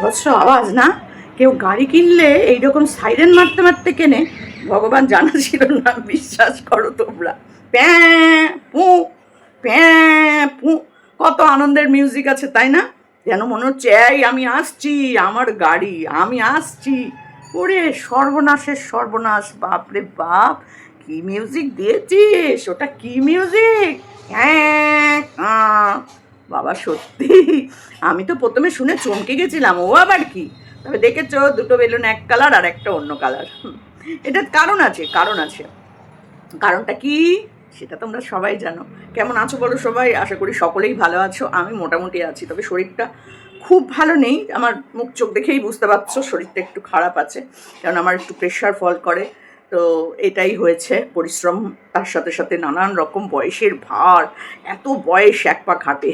বিভৎস আওয়াজ না? কেউ গাড়ি কিনলে এইরকম সাইরেন মারতে মারতে কেনে, ভগবান জানা ছিল না, বিশ্বাস করো তোমরা। প্যাঁ পু প্যাঁ পু, কত আনন্দের মিউজিক আছে তাই না? যেন মনে হচ্ছে এই আমি আসছি, আমার গাড়ি, আমি আসছি। ওরে সর্বনাশের সর্বনাশ, বাপরে বাপ, কি মিউজিক দিয়েছিস, ওটা কি মিউজিক? হ্যাঁ বাবা সত্যি, আমি তো প্রথমে শুনে চমকে গেছিলাম, ও আবার কি? তবে দেখেছো দুটো বেলুন এক কালার আর একটা অন্য কালার। এটার কারণ আছে, কারণ আছে। কারণটা কি সেটা তোমরা সবাই জানো। কেমন আছো বলো সবাই? আশা করি সকলেই ভালো আছো। আমি মোটামুটি আছি, তবে শরীরটা খুব ভালো নেই। আমার মুখ চোখ দেখেই বুঝতে পারছো শরীরটা একটু খারাপ আছে, কারণ আমার একটু প্রেশার ফল করে। তো এটাই হয়েছে, পরিশ্রম, তার সাথে সাথে নানান রকম বয়সের ভার। এত বয়স এক পা ঘাটে,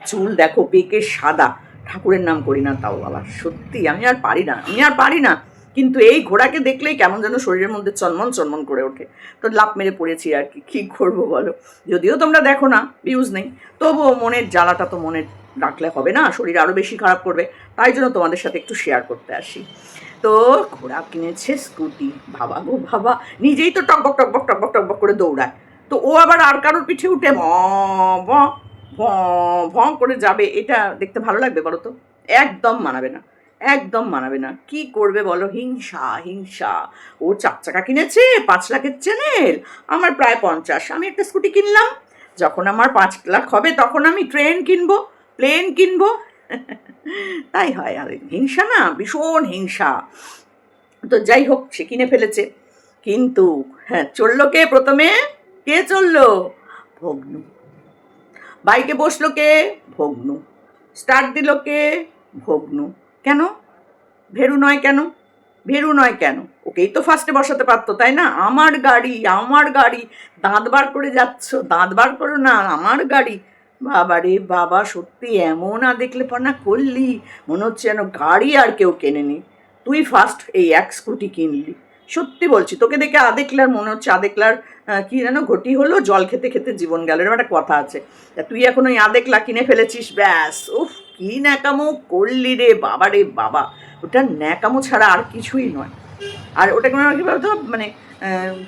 চুল দেখো বেকের সাদা, ঠাকুরের নাম করি না তাও বাবা, সত্যি আমি আর পারি না, আমি আর পারি না। কিন্তু এই ঘোড়াকে দেখলেই কেমন যেন শরীরের মধ্যে চনমন চনমন করে ওঠে। তো লাফ মেরে পড়েছি আর কি, কী করবো বলো? যদিও তোমরা দেখো না, ভিউজ নেই, তবুও মনের জ্বালাটা তো মনে রাখলে হবে না, শরীর আরও বেশি খারাপ করবে। তাই জন্য তোমাদের সাথে একটু শেয়ার করতে আসি। তো ঘোড়া কিনেছে স্কুটি, ভাবা গো ভাবা, নিজেই তো টকবক টকবক টকবক টকবক করে দৌড়ায়, তো ও আবার আর কারোর পিঠে উঠে ভ ভঁ করে যাবে, এটা দেখতে ভালো লাগবে বলো তো? একদম মানাবে না, একদম মানাবে না। কি করবে বলো? হিংসা হিংসা। ও 4 চাকা কিনেছে 5 লাখের চ্যানেল, আমার প্রায় 50। আমি একটা স্কুটি কিনলাম, যখন আমার 5 লাখ হবে তখন আমি ট্রেন কিনবো, প্লেন কিনবো। তাই হয়, আর হিংসা না, ভীষণ হিংসা। তো যাই হোক, সে কিনে ফেলেছে, কিন্তু হ্যাঁ, চললো কে প্রথমে? কে চললো? ভগ্নু। বাইকে বসলো কে? ভগ্নু। স্টার্ট দিল কে? ভগ্নু। কেন? ভেরু নয় কেন? ভেরু নয় কেন? ওকেই তো ফার্স্টে বসাতে পারতো তাই না? আমার গাড়ি, আমার গাড়ি, দাঁত বার করে যাচ্ছ, দাঁত বার করো না, আমার গাড়ি। বাবা রে বাবা, সত্যি এমন দেখলে পর না করলি, মনে হচ্ছে যেন গাড়ি আর কেউ কেনেনি, তুই ফার্স্ট এই এক স্কুটি কিনলি। সত্যি বলছি, তোকে দেখে আদেকলার মনে হচ্ছে, আদেকলার কি যেন ঘটি হলো, জল খেতে খেতে জীবন গেল, এরকম একটা কথা আছে। তা তুই এখন ওই আদেকলা কিনে ফেলেছিস, ব্যাস। উফ, কি ন্যাকামো করলি রে বাবা রে বাবা, ওটা ন্যাকামো ছাড়া আর কিছুই নয়। আর ওটাকে মানে কী বলতো, মানে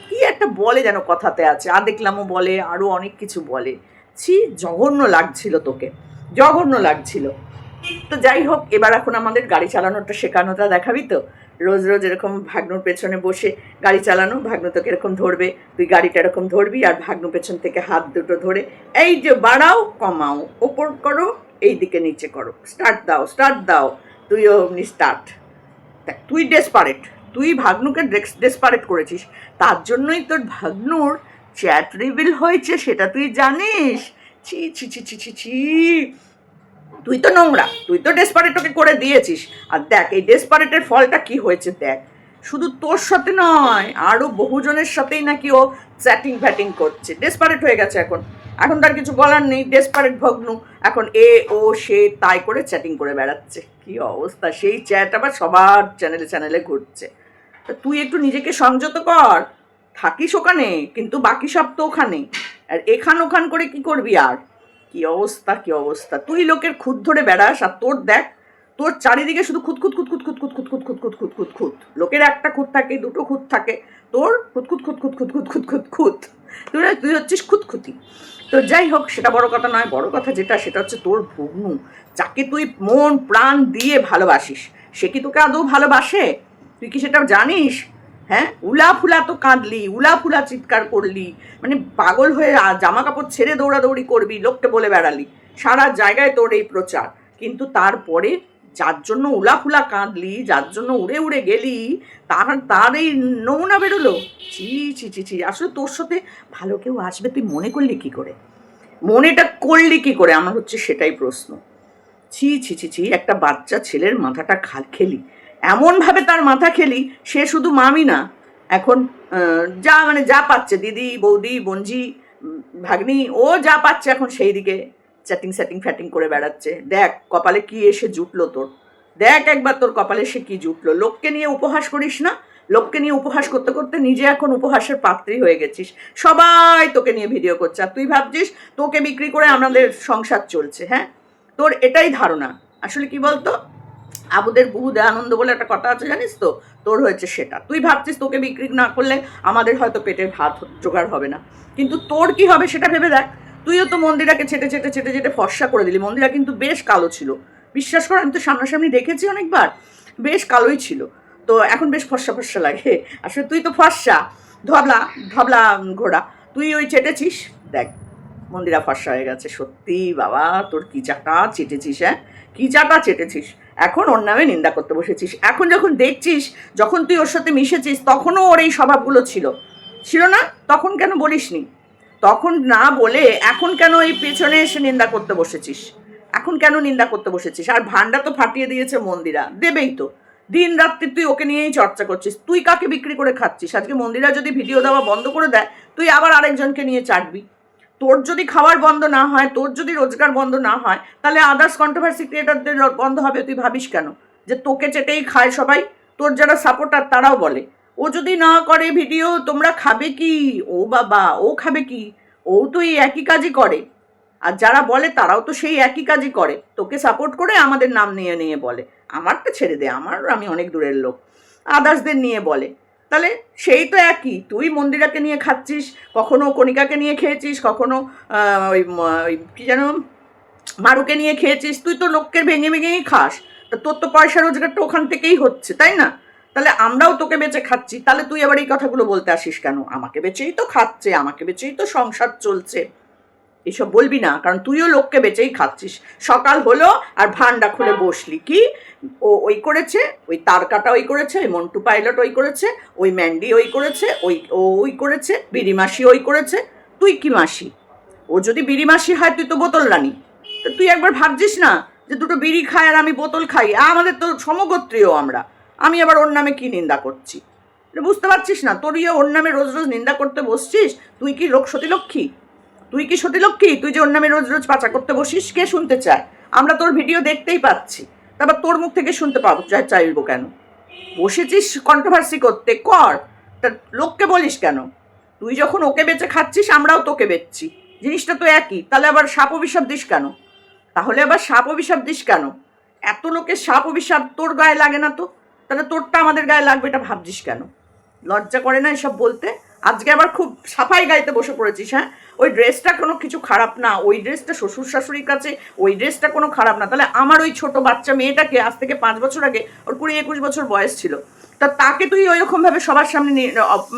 কি একটা বলে যেন, কথাতে আছে, দেখলামও বলে, আরও অনেক কিছু বলে। ছি, জঘন্য লাগছিল তোকে, জঘন্য লাগছিল। তো যাই হোক, এবার এখন আমাদের গাড়ি চালানোটা শেখানোটা দেখাবি তো? রোজ রোজ এরকম ভাগ্নুর পেছনে বসে গাড়ি চালানো, ভাগ্নু তোকে এরকম ধরবে, তুই গাড়িটা এরকম ধরবি, আর ভাগ্নু পেছন থেকে হাত দুটো ধরে এই যে বাড়াও কমাও, ওপর করো, এই দিকে নিচে করো, স্টার্ট দাও স্টার্ট দাও, তুইও অমনি স্টার্ট। দেখ, তুই ডেসপারেট, তুই ভাগ্নুকে ডেসপারেট করেছিস, তার জন্যই তোর ভাগ্নুর চ্যাট রিভিল হয়েছে, সেটা তুই জানিস? ছি ছি ছি ছি ছি ছি, তুই তো নোংরা, তুই তো ডেসপারেটকে করে দিয়েছিস। আর দেখ এই ডেসপারেটের ফলটা কি হয়েছে দেখ, শুধু তোর সাথে নয়, আরও বহুজনের সাথেই নাকি ও চ্যাটিং ফ্যাটিং করছে, ডেসপারেট হয়ে গেছে এখন। এখন তার কিছু বলার নেই, ডেসপারেট ভগ্নু, এখন এ ও সে তাই করে চ্যাটিং করে বেড়াচ্ছে। কি অবস্থা, সেই চ্যাট আবার সবার চ্যানেলে চ্যানেলে ঘুরছে। তা তুই একটু নিজেকে সংযত কর, থাকিস ওখানে, কিন্তু বাকি সব তো ওখানে, আর এখান ওখান করে কি করবি আর? কি অবস্থা, কি অবস্থা, তুই লোকের খুদ ধরে বেড়াস, আর তোর দেখ, তোর চারিদিকে শুধু খুদ খুদ খুদ খুদ খুদ খুদ খুদ খুদ খুদ খুদ খুদ খুদ খুদ, লোকের একটা খুদ থাকে, দুটো খুদ থাকে, তোর খুদ খুদ খুদ খুদ খুদ খুদ খুদ খুদ খুদ, তুই হচ্ছিস খুঁতখুঁতি। তো যাই হোক, সেটা বড় কথা নয়, বড় কথা যেটা, সেটা হচ্ছে তোর ভগ্নু, যাকে তুই মন প্রাণ দিয়ে ভালোবাসিস, সে কি তোকে আদৌ ভালোবাসে? তুই কি সেটা জানিস? হ্যাঁ, উলাফুলা তো কাঁদলি, উলাফুলা চিৎকার করলি, মানে পাগল হয়ে জামা কাপড় ছেড়ে দৌড়াদৌড়ি করবি, লোককে বলে বেড়ালি, সারা জায়গায় তোর এই প্রচার। কিন্তু তারপরে যার জন্য উলাফুলা কাঁদলি, যার জন্য উড়ে উড়ে গেলি, তার এই নমুনা বেরোলো। ছি ছি ছি ছি, আসলে তোর সাথে ভালো কেউ আসবে তুই মনে করলি কি করে? মনেটা করলি কি করে, আমার হচ্ছে সেটাই প্রশ্ন। ছি ছি ছি ছি, একটা বাচ্চা ছেলের মাথাটা খেলি, এমনভাবে তার মাথা খেলি, সে শুধু মামি না, এখন যা মানে যা পাচ্ছে, দিদি বৌদি বঞ্জি ভাগ্নি, ও যা পাচ্ছে এখন সেই দিকে চ্যাটিং স্যাটিং ফ্যাটিং করে বেড়াচ্ছে। দেখ কপালে কি এসে জুটলো তোর, দেখ একবার তোর কপালে সে কি জুটলো। লোককে নিয়ে উপহাস করিস না, লোককে নিয়ে উপহাস করতে করতে নিজে এখন উপহাসের পাত্রী হয়ে গেছিস, সবাই তোকে নিয়ে ভিডিও করছে, আর তুই ভাবছিস তোকে বিক্রি করে আমাদের সংসার চলছে। হ্যাঁ, তোর এটাই ধারণা। আসলে কি বলতো, আবুদের বহুদে আনন্দ বলে একটা কথা আছে জানিস তো, তোর হয়েছে সেটা। তুই ভাবছিস তোকে বিক্রি না করলে আমাদের হয়তো পেটের ভাত জোগাড় হবে না, কিন্তু তোর কি হবে সেটা ভেবে দেখ। তুইও তো মন্দিরাকে ছেটে ছেটে ছেটে ছেটে ফর্সা করে দিলি। মন্দিরা কিন্তু বেশ কালো ছিল, বিশ্বাস কর, আমি তো সামনাসামনি দেখেছি অনেকবার, বেশ কালোই ছিল। তো এখন বেশ ফর্সা ফর্সা লাগে। আসলে তুই তো ফর্সা, ধবলা ধবলা ঘোড়া, তুই ওই চেটেছিস, দেখ মন্দিরা ফর্সা হয়ে গেছে। সত্যি বাবা, তোর কি চাটা চেটেছিস, হ্যাঁ কি চাটা চেটেছিস। এখন ওর নামে নিন্দা করতে বসেছিস। এখন যখন দেখছিস, যখন তুই ওর সাথে মিশেছিস, তখনও ওর এই স্বভাবগুলো ছিল, ছিল না? তখন কেন বলিসনি? তখন না বলে এখন কেন এই পেছনে এসে নিন্দা করতে বসেছিস? এখন কেন নিন্দা করতে বসেছিস? আর ভান্ডা তো ফাটিয়ে দিয়েছে মন্দিরা, দেবেই তো। দিন রাত্রি তুই ওকে নিয়েই চর্চা করছিস। তুই কাকে বিক্রি করে খাচ্ছিস? আজকে মন্দিরা যদি ভিডিও দেওয়া বন্ধ করে দেয়, তুই আবার আরেকজনকে নিয়ে চাটবি। তোর যদি খাওয়ার বন্ধ না হয়, তোর যদি রোজগার বন্ধ না হয়, তাহলে আদার্স কন্ট্রোভার্সি ক্রিয়েটারদের বন্ধ হবে। তুই ভাবিস কেন যে তোকে চেটেই খায় সবাই? তোর যারা সাপোর্টার তারাও বলে ও যদি না করে ভিডিও তোমরা খাবে কি? ও বাবা, ও খাবে কি? ও তো এই একই কাজই করে। আর যারা বলে তারাও তো সেই একই কাজই করে, তোকে সাপোর্ট করে আমাদের নাম নিয়ে নিয়ে বলে। আমারটা ছেড়ে দে, আমি অনেক দূরের লোক, আদার্সদের নিয়ে বলে। তাহলে সেই তো একই। তুই মন্দিরাকে নিয়ে খাচ্ছিস, কখনো কণিকাকে নিয়ে খেয়েছিস, কখনো ওই কী যেন মারুকে নিয়ে খেয়েছিস। তুই তো লোককে ভেঙে ভেঙেই খাস। তা তোর তো পয়সা রোজগারটা ওখান থেকেই হচ্ছে, তাই না? তাহলে আমরাও তোকে বেঁচে খাচ্ছি, তাহলে তুই আবার এই কথাগুলো বলতে আসিস কেন? আমাকে বেচেই তো খাচ্ছে, আমাকে বেচেই তো সংসার চলছে, এসব বলবি না, কারণ তুইও লোককে বেচেই খাচ্ছিস। সকাল হলো আর ভান্ডা খুলে বসলি কি? ও ওই করেছে, ওই তারকাটা ওই করেছে, ওই মন্টু পাইলট ওই করেছে, ওই ম্যান্ডি ওই করেছে, ওই করেছে, বিড়ি মাসি ওই করেছে। তুই কি মাসি? ও যদি বিড়ি মাসি হয়, তুই তো বোতল রানি। তো তুই একবার ভাবছিস না যে দুটো বিড়ি খায় আর আমি বোতল খাই, আমাদের তো সমগোত্রীয় আমরা, আমি আবার ওর নামে কি নিন্দা করছি? বুঝতে পারছিস না? তোর ওর নামে রোজ রোজ নিন্দা করতে বসছিস। তুই কি লোক সতীলক্ষ্মী? তুই কি সতীলক্ষ্মী? তুই যে ওর নামে রোজ রোজ পাচা করতে বসিস, কে শুনতে চায়? আমরা তোর ভিডিও দেখতেই পাচ্ছি, তারপর তোর মুখ থেকে শুনতে পাবো চাইবো কেন? বসেছিস কন্ট্রোভার্সি করতে, কর। তা লোককে বলিস কেন? তুই যখন ওকে বেচে খাচ্ছিস, আমরাও তোকে বেচছি, জিনিসটা তো একই। তাহলে আবার সাপ অভিশাপ দিস কেন? তাহলে আবার সাপ অভিশাপ দিস কেন? এত লোকের সাপ অভিশাপ তোর গায়ে লাগে না তো? তাহলে তোরটা আমাদের গায়ে লাগবে, এটা ভাবছিস কেন? লজ্জা করে না এসব বলতে? আজকে আবার খুব সাফাই গাইতে বসে পড়েছিস, হ্যাঁ? ওই ড্রেসটা কোনো কিছু খারাপ না, ওই ড্রেসটা শ্বশুর শাশুড়ির কাছে ওই ড্রেসটা কোনো খারাপ না। তাহলে আমার ওই ছোট বাচ্চা মেয়েটাকে আজ থেকে 5 বছর আগে, ওর 20-21 বছর বয়স ছিল, তা তাকে তুই ওইরকমভাবে সবার সামনে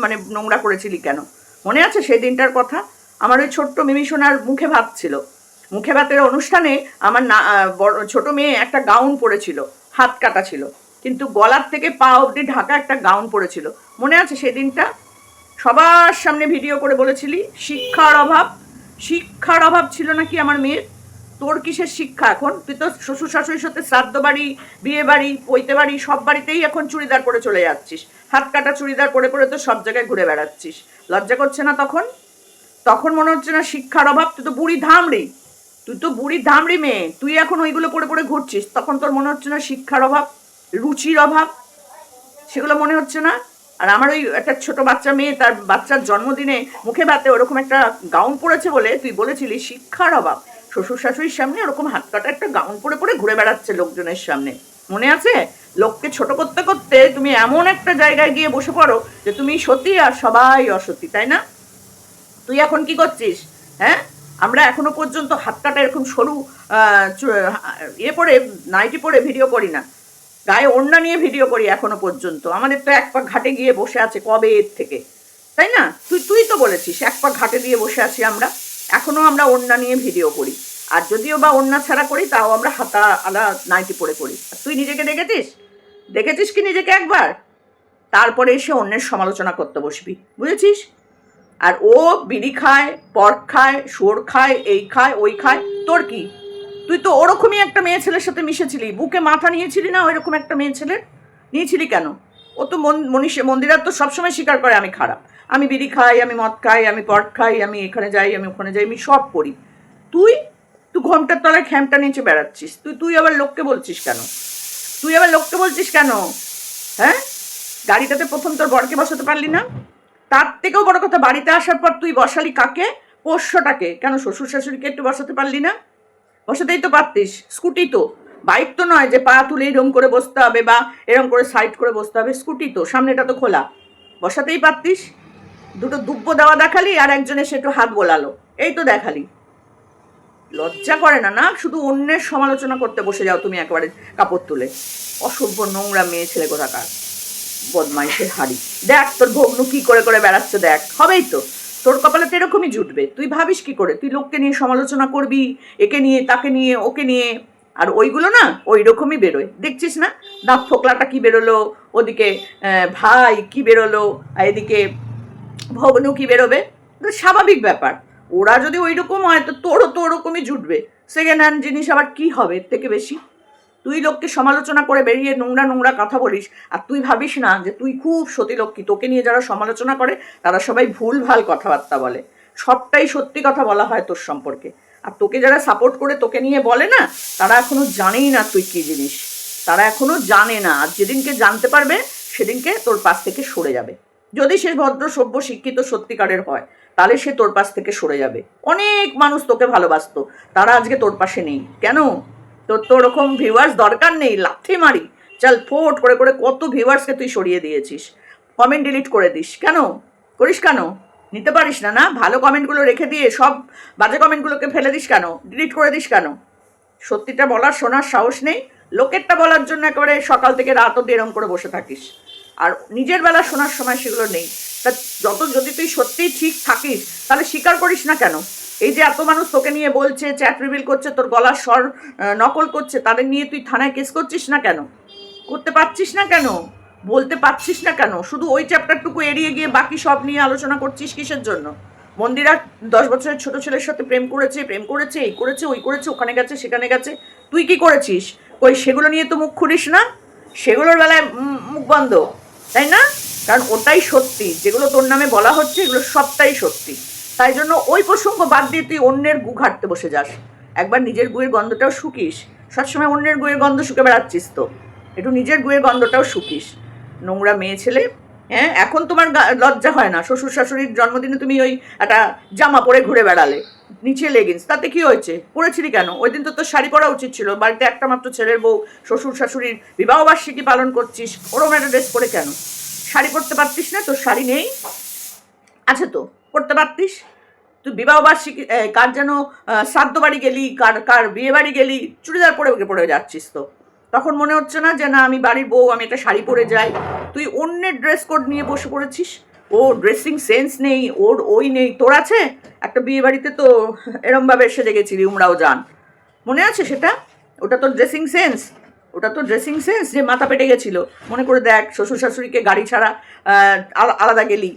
মানে নোংরা করেছিলি কেন? মনে আছে সেই দিনটার কথা? আমার ওই ছোট্ট মিমি সোনার মুখে ভাত ছিল, মুখে ভাতের অনুষ্ঠানে আমার বড় ছোট মেয়ে একটা গাউন পরেছিল, হাত কাটা ছিল, কিন্তু গলার থেকে পা অবধি ঢাকা একটা গাউন পরেছিল। মনে আছে সেই দিনটা? সবার সামনে ভিডিও করে বলেছিলি শিক্ষার অভাব। শিক্ষার অভাব ছিল নাকি আমার মেয়ের? তোর কিসের শিক্ষা এখন? তুই তো শ্বশুর শাশুড়ির সাথে শ্রাদ্ধ বাড়ি, বিয়ে বাড়ি, পৈতে বাড়ি, সব বাড়িতেই এখন চুড়িদার পরে চলে যাচ্ছিস। হাত কাটা চুড়িদার পরে পরে তো সব জায়গায় ঘুরে বেড়াচ্ছিস। লজ্জা করছে না তখন? তখন মনে হচ্ছে না শিক্ষার অভাব? তুই তো বুড়ি ধামড়ি, তুই তো বুড়ি ধামড়ি মেয়ে, তুই এখন ওইগুলো পরে পরে ঘুরছিস। তখন তোর মনে হচ্ছে না শিক্ষার অভাব, রুচির অভাব? সেগুলো মনে হচ্ছে না? আর আমার ওই একটা ছোট বাচ্চা মেয়ে, তার বাচ্চার জন্মদিনে মুখে ভাতে ওরকম একটা গাউন পরেছে বলে তুই বলেছিলি শিক্ষার অভাব। শ্বশুর শাশুড়ির সামনে ওরকম হাত কাটা একটা গাউন পরে পরে ঘুরে বেড়াচ্ছে লোকজনের সামনে, মনে আছে? লোককে ছোট করতে করতে তুমি এমন একটা জায়গায় গিয়ে বসে পড়ো যে তুমি সতী আর সবাই অসতী, তাই না? তুই এখন কি করছিস, হ্যাঁ? আমরা এখনো পর্যন্ত হাত কাটা এরকম সরু ইয়ে পরে, নাইটি পরে ভিডিও করি না, গায়ে ওড়না নিয়ে ভিডিও করি এখনো পর্যন্ত। আমাদের তো এক পাক ঘাটে গিয়ে বসে আছে কবে এর থেকে, তাই না? তুই তো বলেছিস এক পাক ঘাটে দিয়ে বসে আছি আমরা, এখনো আমরা ওড়না নিয়ে ভিডিও করি। আর যদিও বা ওড়না ছাড়া করি, তাও আমরা হাতা আলা নাইটি পরে করি। আর তুই নিজেকে দেখেছিস? দেখেছিস কি নিজেকে একবার? তারপরে এসে অন্যের সমালোচনা করতে বসবি, বুঝেছিস? আর ও বিড়ি খায়, পর্ক খায়, শুয়োর খায়, এই খায়, ওই খায়, তোর কি? তুই তো ওরকমই একটা মেয়ে ছেলের সাথে মিশেছিলি, বুকে মাথা নিয়েছিলি না ওইরকম একটা মেয়ে ছেলের? নিয়েছিলি কেন? ও তো মন্দিরা তো সবসময় স্বীকার করে আমি খারাপ, আমি বিড়ি খাই, আমি মদ খাই, আমি পর্ক খাই, আমি এখানে যাই, আমি ওখানে যাই, আমি সব করি। তুই তুই ঘোমটার তলায় খ্যামটা নিচে বেড়াচ্ছিস। তুই আবার লোককে বলছিস কেন? তুই আবার লোককে বলছিস কেন? হ্যাঁ, গাড়িটাতে প্রথম তোর বরকে বসাতে পারলি না? তার থেকেও বড় কথা, বাড়িতে আসার পর তুই বসালি কাকে? পোষ্যটাকে। কেন শ্বশুর শাশুড়িকে একটু বসাতে পারলি না? বসাতেই তো পারতিস, স্কুটি তো। বাইক তো নয় যে পা তুলে এরম করে বসতে হবে বা এরম করে সাইড করে বসতে হবে, স্কুটি তো, সামনেটা তো খোলা, বসাতেই পারতিস। দুটো দুব্বো দেওয়া দেখালি আর একজনে সে একটু হাত বোলালো, এই তো দেখালি। লজ্জা করে না? না শুধু অন্যের সমালোচনা করতে বসে যাও তুমি একেবারে কাপড় তুলে। অসভ্য নোংরা মেয়ে ছেলে কোথাকার, বদমাইশের হাড়ি। দেখ তোর ভগ্নু কি করে করে বেড়াচ্ছে, দেখ, হবেই তো, তোর কপালে তো এরকমই জুটবে। তুই ভাবিস কি করে তুই লোককে নিয়ে সমালোচনা করবি, একে নিয়ে তাকে নিয়ে ওকে নিয়ে, আর ওইগুলো না ওই রকমই বেরোয়, দেখছিস না? দাঁত ফোকলাটা কি বেরোলো, ওদিকে ভাই কি বেরোলো, আর এদিকে ভগ্নু কি বেরোবে, স্বাভাবিক ব্যাপার। ওরা যদি ওই রকম হয় তো তোরও তো ওরকমই জুটবে। সেকেন্ড হ্যান্ড জিনিস আবার কি হবে এর থেকে বেশি? তুই লোককে সমালোচনা করে বেরিয়ে নোংরা নোংরা কথা বলিস, আর তুই ভাবিস না যে তুই খুব সতীলক্ষ্মী। তোকে নিয়ে যারা সমালোচনা করে তারা সবাই ভুল ভাল কথাবার্তা বলে, সবটাই সত্যি কথা বলা হয় তোর সম্পর্কে। আর তোকে যারা সাপোর্ট করে তোকে নিয়ে বলে না, তারা এখনো জানেই না তুই কি জিনিস, তারা এখনো জানে না। আর যেদিনকে জানতে পারবে সেদিনকে তোর পাশ থেকে সরে যাবে। যদি সে ভদ্র সভ্য শিক্ষিত সত্যিকারের হয় তাহলে সে তোর পাশ থেকে সরে যাবে। অনেক মানুষ তোকে ভালোবাসতো, তারা আজকে তোর পাশে নেই। কেন? তোর তো ওরকম ভিউয়ার্স দরকার নেই, লাথি মারি চল ফোট করে করে কত ভিউয়ার্সকে তুই সরিয়ে দিয়েছিস। কমেন্ট ডিলিট করে দিস কেন? করিস কেন? নিতে পারিস না? না ভালো কমেন্টগুলো রেখে দিয়ে সব বাজে কমেন্টগুলোকে ফেলে দিস কেন, ডিলিট করে দিস কেন? সত্যিটা বলার শোনার সাহস নেই, লোকেরটা বলার জন্য একেবারে সকাল থেকে রাত অব্দি এরম করে বসে থাকিস, আর নিজের বেলা শোনার সময় সেগুলো নেই। তা যদি তুই সত্যিই ঠিক থাকিস তাহলে স্বীকার করিস না কেন? এই যে এত মানুষ তোকে নিয়ে বলছে, চ্যাট রিভিল করছে, তোর গলার স্বর নকল করছে, তাদের নিয়ে তুই থানায় কেস করছিস না কেন? করতে পারছিস না কেন? বলতে পারছিস না কেন? শুধু ওই চ্যাপ্টারটুকু এড়িয়ে গিয়ে বাকি সব নিয়ে আলোচনা করছিস কিসের জন্য? মন্দিরা 10 বছরের ছোট ছেলের সাথে প্রেম করেছে, এই করেছে, ওই করেছে, ওখানে গেছে, সেখানে গেছে, তুই কি করেছিস? ওই সেগুলো নিয়ে তো মুখ খুলিস না, সেগুলোর বেলায় মুখ বন্ধ, তাই না? কারণ ওটাই সত্যি, যেগুলো তোর নামে বলা হচ্ছে এগুলো সবটাই সত্যি। তাই জন্য ওই প্রসঙ্গ বাদ দিয়ে তুই অন্যের গু ঘাটতে বসে যাস। একবার নিজের গুয়ের গন্ধটাও শুকিস, সবসময় অন্যের গুয়ের গন্ধ শুকে বেড়াচ্ছিস তো, একটু নিজের গুয়ের গন্ধটাও শুকিস। নোংরা মেয়ে ছেলে। হ্যাঁ, এখন তোমার লজ্জা হয় না? শ্বশুর শাশুড়ির জন্মদিনে তুমি ওই একটা জামা পরে ঘুরে বেড়ালে, নিচে লেগিংস, তাতে কি হয়েছে? পরেছিলি কেন? ওই দিন তো তোর শাড়ি পরা উচিত ছিল। বাড়িতে একটা মাত্র ছেলের বউ, শ্বশুর শাশুড়ির বিবাহবার্ষিকী পালন করছিস, ওরম একটা ড্রেস পরে কেন? শাড়ি পরতে পারতিস না? তোর শাড়ি নেই? আছে তো, পরতে পারতিস। তুই বিবাহবার্ষিকী কার যেন শ্রাদ্ধ বাড়ি গেলি, কার কার বিয়ে বাড়ি গেলি, চুড়িদার পরে পরে যাচ্ছিস তো, তখন মনে হচ্ছে না যে না আমি বাড়ির বউ, আমি একটা শাড়ি পরে যাই? তুই অন্যের ড্রেস কোড নিয়ে বসে পড়েছিস। ও ড্রেসিং সেন্স নেই, ওর ওই নেই, তোর আছে? একটা বিয়ে বাড়িতে তো এরমভাবে সেজে গেছিলি, উমরাও যান, মনে আছে সেটা? ওটা তোর ড্রেসিং সেন্স? ওটা তো ড্রেসিং সেন্স যে মাথা পেটে গেছিলো। মনে করে দেখ, শ্বশুর শাশুড়িকে গাড়ি ছাড়া আলাদা গেলি।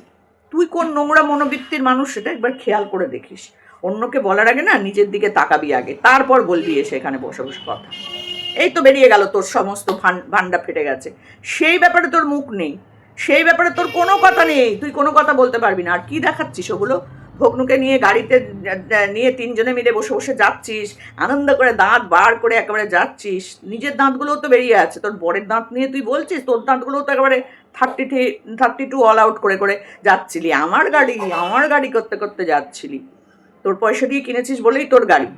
তুই কোন নোংরা মনোবৃত্তির মানুষ সেটা একবার খেয়াল করে দেখিস। অন্যকে বলার আগে না নিজের দিকে তাকাবি আগে, তারপর বলবি এসে এখানে বসে বসে কথা। এই তো বেরিয়ে গেল তোর সমস্ত ভান্ডা ফেটে গেছে। সেই ব্যাপারে তোর মুখ নেই, সেই ব্যাপারে তোর কোনো কথা নেই, তুই কোনো কথা বলতে পারবি না। আর কি দেখাচ্ছিস ওগুলো? ভগ্নুকে নিয়ে গাড়িতে নিয়ে 3 জনে মিলে বসে বসে যাচ্ছিস, আনন্দ করে দাঁত বার করে একেবারে যাচ্ছিস। নিজের দাঁতগুলোও তো বেরিয়ে আছে, তোর বরের দাঁত নিয়ে তুই বলছিস, তোর দাঁতগুলোও তো একেবারে 32 অল আউট করে করে যাচ্ছিলি। আমার গাড়ি করতে করতে যাচ্ছিলি। তোর পয়সা দিয়ে কিনেছিস বলেই তোর গাড়ি।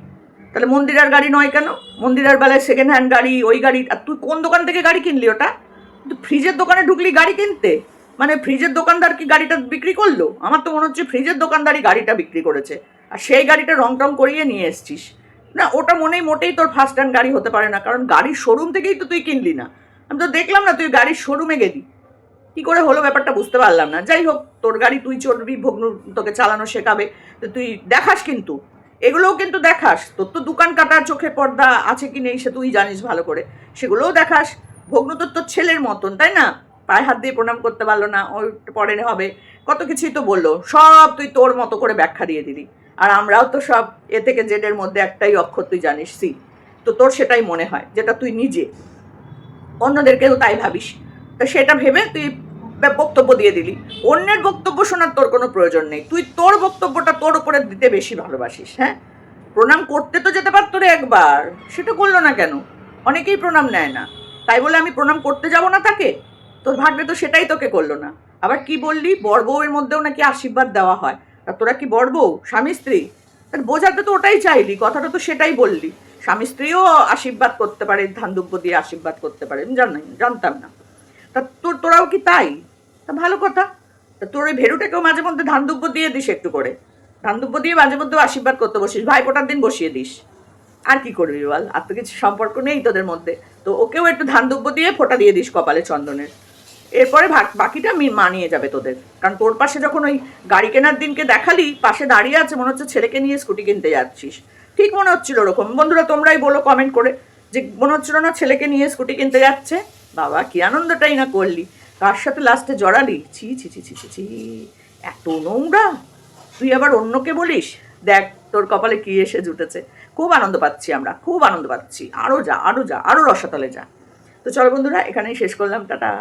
তাহলে মন্দিরার গাড়ি নয় কেন? মন্দিরার বেলায় সেকেন্ড হ্যান্ড গাড়ি, ওই গাড়ি। আর তুই কোন দোকান থেকে গাড়ি কিনলি ওটা? তুই ফ্রিজের দোকানে ঢুকলি গাড়ি কিনতে? মানে ফ্রিজের দোকানদার কি গাড়িটা বিক্রি করলো? আমার তো মনে হচ্ছে ফ্রিজের দোকানদারই গাড়িটা বিক্রি করেছে, আর সেই গাড়িটা রং টং করিয়ে নিয়ে এসছিস। না, ওটা মোটেই তোর ফার্স্ট হ্যান্ড গাড়ি হতে পারে না, কারণ গাড়ির শোরুম থেকেই তো তুই কিনলি না। আমি তো দেখলাম না তুই গাড়ির শোরুমে গেলি। কি করে হলো ব্যাপারটা বুঝতে পারলাম না। যাই হোক, তোর গাড়ি তুই চড়বি, ভগ্নু তোকে চালানো শেখাবে, তো তুই দেখাস, কিন্তু এগুলোও কিন্তু দেখাস। তোর তো দোকান কাটা চোখে পর্দা আছে কি নেই সে তুই জানিস ভালো করে, সেগুলোও দেখাস। ভগ্নু তোর ছেলের মতন, তাই না? পায়ে হাত দিয়ে প্রণাম করতে পারলো না, ওই পরে হবে, কত কিছুই তো বললো, সব তুই তোর মতো করে ব্যাখ্যা দিয়ে দিলি। আর আমরাও তো সব এ থেকে জেডের মধ্যে একটাই অক্ষর তুই জানিস, সি। তো তোর সেটাই মনে হয়, যেটা তুই নিজে, অন্যদেরকেও তাই ভাবিস। তা সেটা ভেবে তুই বক্তব্য দিয়ে দিলি। অন্যের বক্তব্য শোনার তোর কোনো প্রয়োজন নেই, তুই তোর বক্তব্যটা তোর উপরে দিতে বেশি ভালোবাসিস। হ্যাঁ, প্রণাম করতে তো যেতে পারতো রে একবার, সেটা করলো না কেন? অনেকেই প্রণাম নেয় না, তাই বলে আমি প্রণাম করতে যাব না তাকে? তোর ভাগ্যে তো সেটাই তোকে করলো না। আবার কি বললি, বর বউয়ের মধ্যেও নাকি আশীর্বাদ দেওয়া হয়। আর তোরা কি বর বউ, স্বামী স্ত্রী? বোঝাতে তো ওটাই চাইলি, কথাটা তো সেটাই বললি। স্বামী স্ত্রীও আশীর্বাদ করতে পারে, ধান দুব্য দিয়ে আশীর্বাদ করতে পারে, আমি জানতাম না। তা তোরাও কি তাই? তা ভালো কথা। তা তোর ওই ভেরুটাকেও মাঝে মধ্যে ধান দুব্য দিয়ে দিস একটু করে, ধান দুব্য দিয়ে মাঝে মধ্যেও আশীর্বাদ করতে বসিস, ভাইফোঁটার দিন বসিয়ে দিস। আর কি করবি বল, আর তো কিছু সম্পর্ক নেই তোদের মধ্যে, তো ওকেও একটু ধান দুব্য দিয়ে ফোঁটা দিয়ে দিস কপালে চন্দনের। এরপরে বাকিটা মানিয়ে যাবে তোদের। কারণ তোর পাশে যখন ওই গাড়ি কেনার দিনকে দেখালি, পাশে দাঁড়িয়ে আছে, মনে হচ্ছে ছেলেকে নিয়ে স্কুটি কিনতে যাচ্ছিস। ঠিক মনে হচ্ছিল ওরকম। বন্ধুরা তোমরাই বলো কমেন্ট করে যে মনে হচ্ছিল না ছেলেকে নিয়ে স্কুটি কিনতে যাচ্ছে? বাবা কি আনন্দটাই না করলি, তার সাথে লাস্টে জড়ালি। ছি ছি ছি ছি ছি ছি, এত নোংরা! তুই আবার অন্যকে বলিস? দেখ তোর কপালে কি এসে জুটেছে। খুব আনন্দ পাচ্ছি আমরা, খুব আনন্দ পাচ্ছি। আরও যা, আরও যা, আরও রসাতলে যা। তো চলো বন্ধুরা, এখানেই শেষ করলাম, টাটা।